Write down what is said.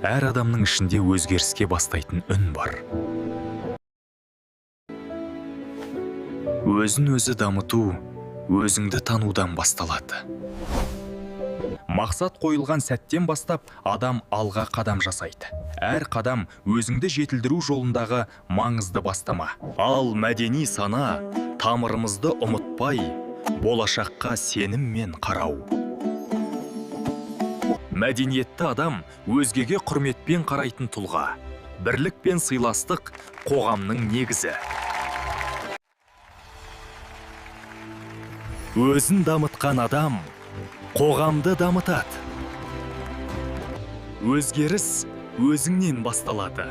Әр адамның ішінде өзгеріске бастайтын үн бар. Өзін өзі дамыту, өзіңді танудан басталады. Мақсат қойылған сәттен бастап адам алға қадам жасайды. Әр қадам өзіңді жетілдіру жолындағы маңызды бастама. Ал мәдени сана тамырымызды ұмытпай, болашаққа сеніммен қарау. Мәдениетті адам өзгеге құрметпен қарайтын тұлға. Бірлік пен сыйластық қоғамның негізі. Өзін дамытқан адам қоғамды дамытады. Өзгеріс өзіңнен басталады.